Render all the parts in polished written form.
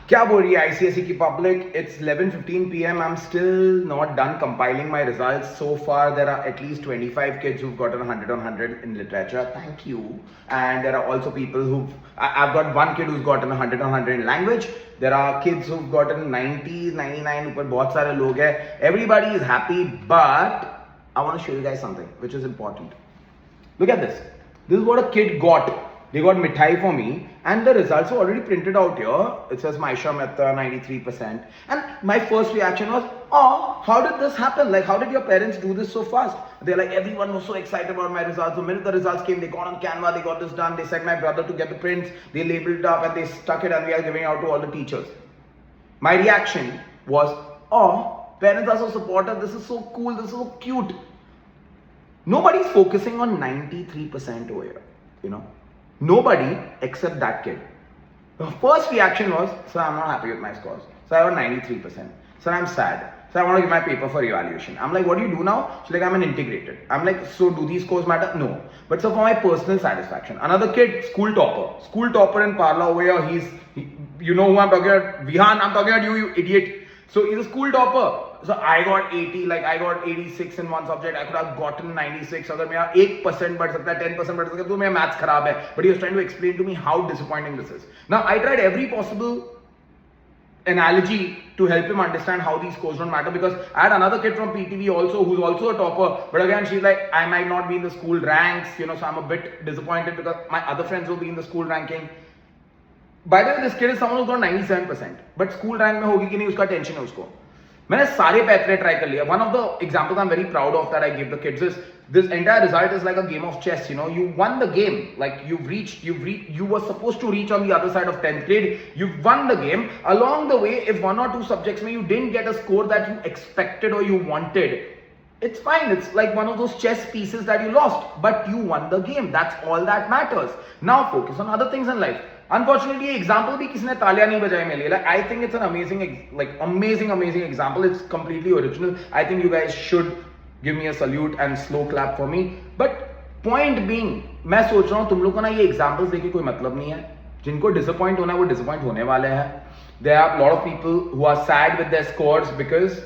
क्या बोल रही है ICSE की public? It's 11:15 p.m. I'm still not done compiling my results. So far, there are at least 25 kids who've gotten 100 on 100 in literature. Thank you. And there are also people I've got one kid who's gotten 100 on 100 in language. There are kids who've gotten 90s, 99. ऊपर बहुत सारे लोग हैं. Everybody is happy, but I want to show you guys something which is important. Look at this. This is what a kid got. They got mithai for me, and the results are already printed out here. It says Maisha Mehta 93%. And my first reaction was, oh, how did this happen? Like, how did your parents do this so fast? They're like, everyone was so excited about my results. The minute the results came, they got on Canva, they got this done. They sent my brother to get the prints. They labeled it up and they stuck it, and we are giving out to all the teachers. My reaction was, oh, parents are so supportive. This is so cool. This is so cute. Nobody's focusing on 93% over here, you know. Nobody except that kid. The first reaction was, sir, I'm not happy with my scores. So I got 93%. Sir, I'm sad. So I want to give my paper for evaluation. I'm like, what do you do now? She's like, I'm an integrated. I'm like, so do these scores matter? No. But so for my personal satisfaction. Another kid, school topper. School topper in Parla over here. You know who I'm talking about? Vihan, I'm talking about you idiot. So he's a school topper. So I got 80, like I got 86 in one subject. I could have gotten 96. अगर मेरा 1% बढ़ सकता है, 10% बढ़ सकता है, तो मेरा maths खराब है. But he was trying to explain to me how disappointing this is. Now I tried every possible analogy to help him understand how these scores don't matter, because I had another kid from PTV also who's also a topper, but again she's like, I might not be in the school ranks, you know, so I'm a bit disappointed because my other friends will be in the school ranking. By the way, this kid is someone who's got 97%, but school rank में होगी कि नहीं उसका tension है उसको. मैंने सारे pathway try कर लिया. One of the examples I'm very proud of that I gave the kids is this entire result is like a game of chess. You know, you won the game. Like you were supposed to reach on the other side of 10th grade. You've won the game. Along the way, if one or two subjects में you didn't get a score that you expected or you wanted, it's fine. It's like one of those chess pieces that you lost, but you won the game. That's all that matters. Now focus on other things in life. Unfortunately, example भी किसने तालियां नहीं बजाई मेरे लिए. Like I think it's an amazing example. It's completely original. I think you guys should give me a salute and slow clap for me. But point being, मैं सोच रहा हूँ तुम लोग को ना ये examples देके कोई मतलब नहीं है. जिनको disappoint होना है वो disappoint होने वाले हैं. There are a lot of people who are sad with their scores because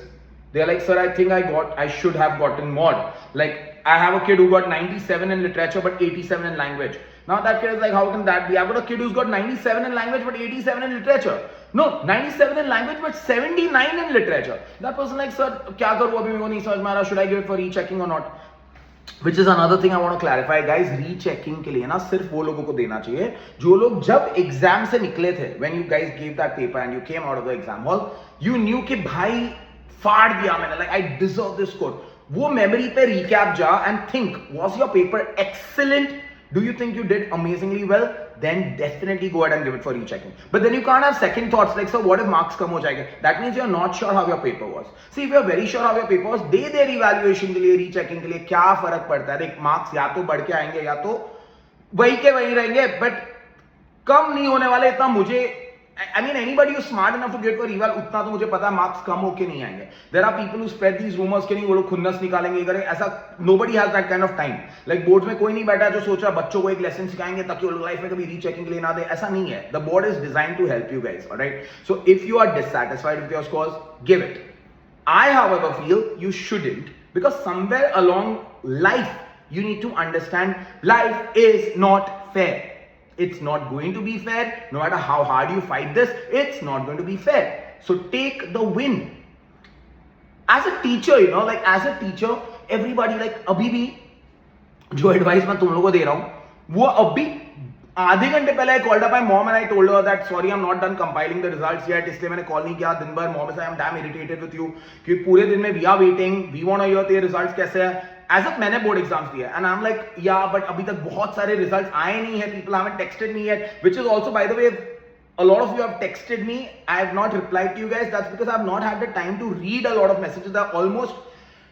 they're like, sir, I think I should have gotten more. Like I have a kid who got 97 in literature but 87 in language. Now that kid is like, how can that be? I've got a kid who's got 97 in language but 87 in literature. No, 97 in language but 79 in literature. That person like, sir, क्या करूँ अभी मेरे को नहीं समझ में आ रहा, should I give it for rechecking or not? Which is another thing I want to clarify, guys. Rechecking के लिए ना सिर्फ वो लोगों को देना चाहिए जो लोग जब एग्जाम से निकले थे. When you guys gave that paper and you came out of the exam hall, you knew कि भाई फाड़ दिया मैंने, like I deserve this score. वो मेमोरी पे recap जा and think, was your paper excellent? Do you think you did amazingly well? Then definitely go ahead and give it for rechecking. But then you can't have second thoughts like, so what if marks come हो जाएंगे? That means you're not sure how your paper was. See, if you're very sure how your paper was, they their evaluation के लिए, rechecking के लिए क्या फर्क पड़ता है? देख, marks या तो बढ़ के आएंगे या तो वही के वही रहेंगे, but कम नहीं होने वाले. इतना मुझे, I mean, anybody who's smart enough to get for eval, उतना तो मुझे पता है marks कम होके नहीं आएंगे. There are people who spread these rumors कि नहीं वो लोग खुन्नस निकालेंगे करेंगे, ऐसा nobody has that kind of time. Like boards में कोई नहीं बैठा है जो सोच रहा है बच्चों को एक lesson सिखाएंगे ताकि वो लोग लाइफ में कभी रीचेकिंग के लिए ना दे. ऐसा नहीं है. The board is designed to help you guys, alright? So if you are dissatisfied with your scores, give it. I, however, feel you shouldn't, because somewhere along life you need to understand life is not fair. It's not going to be fair. No matter how hard you fight this, it's not going to be fair. So take the win. As a teacher, you know, like as a teacher, everybody like अभी भी जो advice मैं तुम लोगों को दे रहा हूँ वो अभी आधे घंटे पहले I called up my mom and I told her that sorry I'm not done compiling the results yet, इसलिए मैंने कॉल नहीं किया. दिन भर mom से I'm damn irritated with you क्योंकि पूरे दिन में we are waiting, we want to hear तेरे results कैसे है. As if मैंने board exams दिया and I'm like yeah but अभी तक बहुत सारे results आए नहीं है, people haven't texted me yet, which is also by the way a lot of you have texted me, I have not replied to you guys. That's because I have not had the time to read a lot of messages. There are almost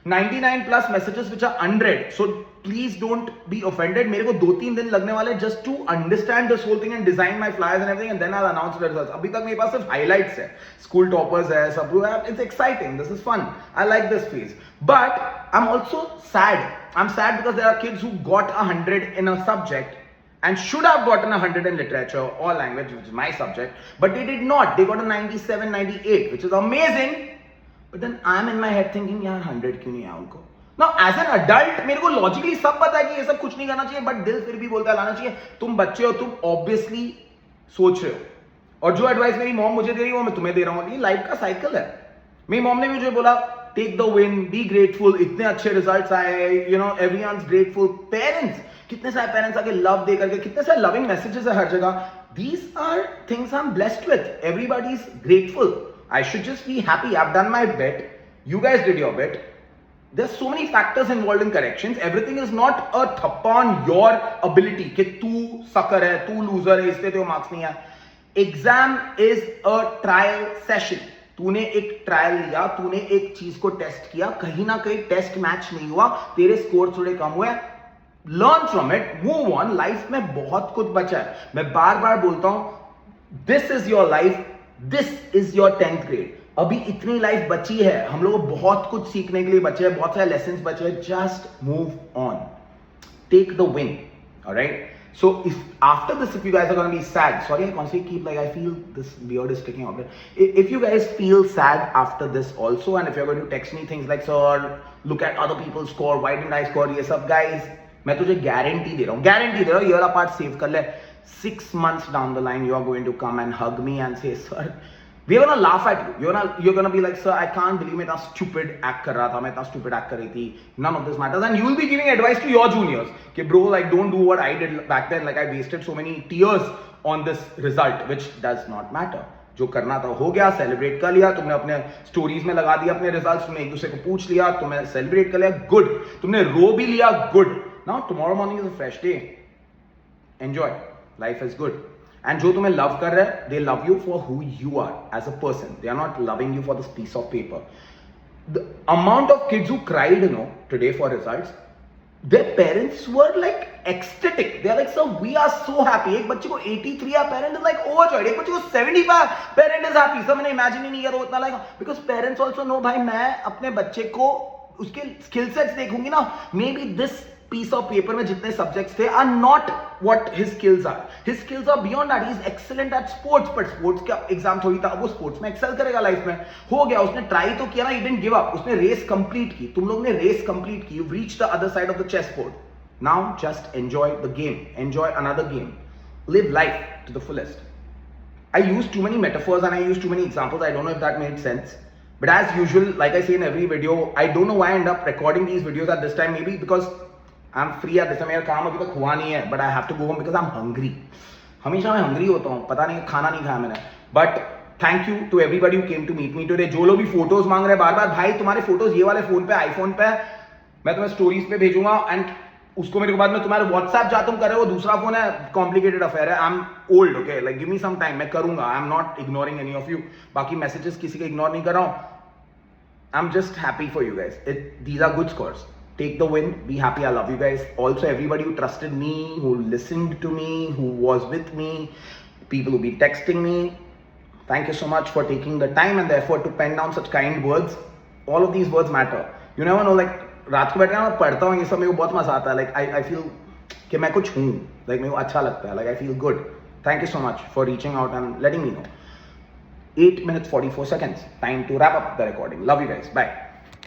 99 plus messages which are unread, so please don't be offended. मेरे को 2-3 दिन लगने वाले just to understand this whole thing and design my flyers and everything, and then I'll announce the results. अभी तक मेरे पास सिर्फ highlights है, school toppers है, सब लोग है. It's exciting, this is fun, I like this phase. But I'm also sad. I'm sad because there are kids who got 100 in a subject and should have gotten 100 in literature or language, which is my subject, but they did not. They got a 97, 98, which is amazing. But then I'm in my head thinking, यार 100 क्यों नहीं आया उनको? Now as an adult मेरे को logically सब पता है कि ये सब कुछ नहीं करना चाहिए, but दिल फिर भी बोलता है लाना चाहिए. तुम बच्चे हो, तुम obviously सोच रहे हो, और जो एडवाइस मेरी मॉम मुझे दे रही है वो मैं तुम्हें दे रहा हूँ. ये लाइफ का साइकिल है. मेरी मॉम ने भी मुझे बोला take the win, be grateful, इतने अच्छे रिजल्ट्स आए, you know everyone's grateful. Parents, कितने सारे पेरेंट्स आके लव दे करके, कितने सारे लविंग मैसेजेस है हर जगह. These are things I am blessed with. Everybody is grateful. I should just be happy. I have done my bet, you guys did your bet. There's so many factors involved in corrections. Everything is not a thappa on your ability कि तू sucker है, तू loser है, इसलिए तेरे marks नहीं आए. Exam is a trial session. तूने एक ट्रायल लिया, तूने एक चीज को टेस्ट किया, कहीं ना कहीं टेस्ट मैच नहीं हुआ, तेरे स्कोर थोड़े कम हुए, learn from it, move on. Life में बहुत कुछ बचा है. मैं बार बार बोलता हूं, this is your life, this is your 10th grade. अभी इतनी लाइफ बची है, हम लोग को बहुत कुछ सीखने के लिए बचे हैं, बहुत सारे लेसन बचे हैं. Just move on, take the win. Alright. So if after this, if you guys are going to be sad, sorry I constantly keep, like, I feel this beard is sticking out. If you guys feel sad after this also, and if you're going to text me things like, sir, look at other people's score, why didn't I score, ये सब guys, मैं तुझे guarantee दे रहा हूँ, year apart save कर ले. 6 months down the line, you are going to come and hug me and say, sir, we're gonna laugh at you. You're gonna be like, sir, I can't believe मैं इतना stupid act कर रहा था, मैं इतना stupid act कर रही थी. None of this matters, and you will be giving advice to your juniors कि bro, like, don't do what I did back then. Like, I wasted so many tears on this result, which does not matter. जो करना था हो गया, celebrate कर लिया. तुमने अपने स्टोरीज में लगा दिया अपने रिजल्ट्स, तुमने एक दूसरे को पूछ लिया, तुमने सेलिब्रेट कर लिया, गुड. तुमने रो भी लिया, good. Now tomorrow morning is a fresh day. Enjoy, life is good. And जो तुम्हें लव कर रहे हैं, they love you for who you are as a person. They are not loving you for this piece of paper. The amount of kids who cried, today for results, their parents were like ecstatic. They are like, sir, we are so happy. एक बच्चे को 83 या parent is like overjoyed. एक बच्चे को 75 parent is happy. Sir मैंने imagine ही नहीं किया तो उतना like, because parents also know, भाई मैं अपने बच्चे को उसके skill sets देखूंगी ना, maybe this piece of paper में जितने subjects थे are not what his skills are. His skills are beyond that. He is excellent at sports, but sports का exam थोड़ी था, वो sports में excel करेगा life में. हो गया, उसने try तो किया ना, he didn't give up. उसने race complete की. तुम लोग ने race complete की. You've reached the other side of the chessboard. Now just enjoy the game. Enjoy another game. Live life to the fullest. I used too many metaphors and I used too many examples. I don't know if that made sense. But as usual, like I say in every video, I don't know why I end up recording these videos at this time. Maybe because I'm free at this time. मेरा काम अभी तक हुआ नहीं है, but I have to go home because I'm hungry. हमेशा मैं hungry होता हूँ, पता नहीं खाना नहीं खाया मैंने. But thank you to everybody who came to meet me today. जो लोग भी फोटोज मांग रहे हैं बार बार, भाई तुम्हारे फोटोज ये वाले फोन पे, आईफोन पे, मैं तुम्हें स्टोरीज पे भेजूंगा. एंड उसको मेरे को बाद में तुम्हारे व्हाट्सएप जहाँ तुम कर रहे हो, दूसरा फोन है, कॉम्प्लिकेटेड अफेयर है. I am old, okay, like give me some time, मैं करूंगा. I am not ignoring any of you. बाकी मैसेजेस किसी का इग्नोर नहीं कर रहा हूँ. I am just happy for you guys. These are good scores. Take the win, be happy. I love you guys. Also, everybody who trusted me, who listened to me, who was with me, people who be texting me, thank you so much for taking the time and the effort to pen down such kind words. All of these words matter. You never know, like, रात को बैठना मैं पढ़ता हूँ, ये सब मेरे को बहुत मजा आता है. Like, I feel कि मैं कुछ हूँ. Like, मेरे को अच्छा लगता है. Like, I feel good. Thank you so much for reaching out and letting me know. 8 minutes 44 seconds. Time to wrap up the recording. Love you guys. Bye.